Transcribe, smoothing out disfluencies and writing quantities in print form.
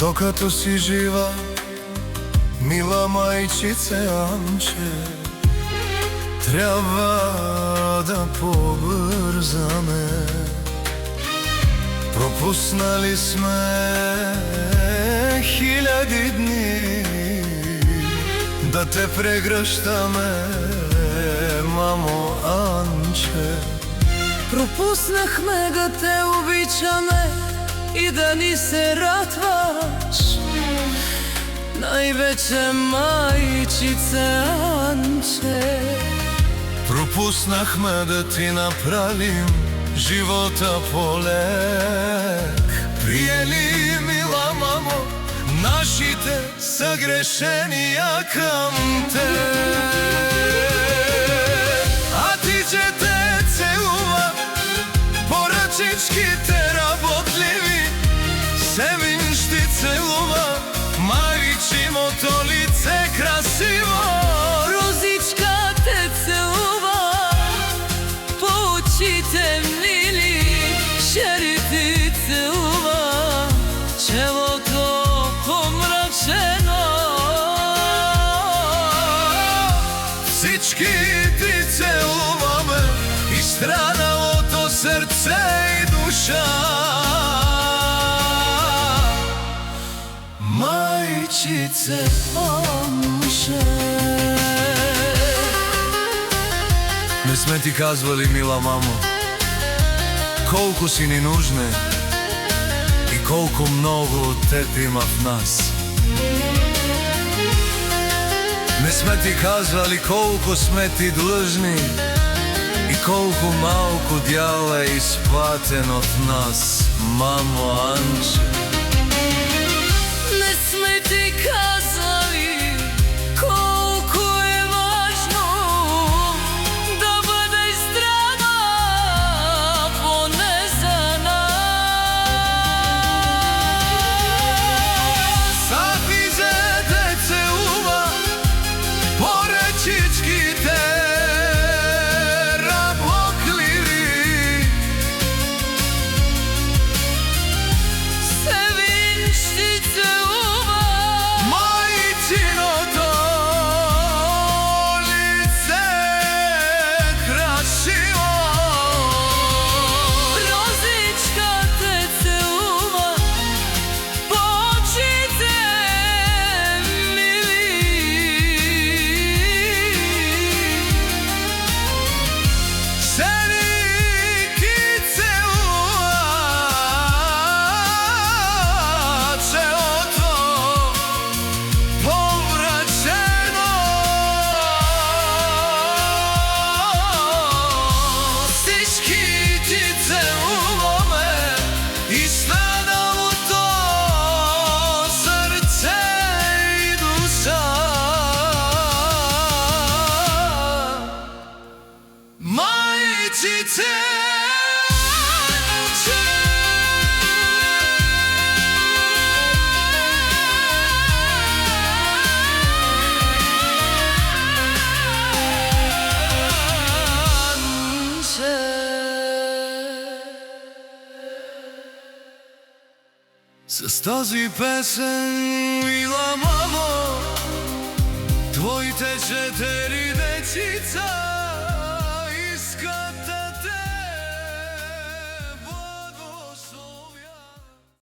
Докато си жива, мила мајчице Анче, треба да побрзаме. Пропуснали сме хиляди дни да те прегръщаме, мамо Анче. Пропуснахме да те обичаме и да ни се радваш, највече мајчице Анче. Пропуснахме да ти направим живота полек. Приели, мила мамо, нашите съгрешения към те. А ти че те целува по ръчичките работливи, Севин ще целува майчиното лице красиво. Розичка те целува по очите мили, Шери ти целува челото помрачено. Всички ти целуваме, изстрадалото сърце и душа. Майчице Анче. Не сме ти казвали, мила мамо, колко си ни нужна и колко много от теб има в нас. Не сме ти казвали колко сме ти длъжни и колко малко дял е изплатен от нас, мамо Анче. Не сме ти казали колко е важно да бъдеш здрава поне за нас. Сапизе те целува по ръчичките работливи, Севин ще целува майчиното лице красиво. Розичка те целува по очите мили, Сеники целува челото помрачено. Всички ти целуваме изстрадалото сърце и душа. Майчице Анче. С тази песен, мила мамо, твоите четири дечица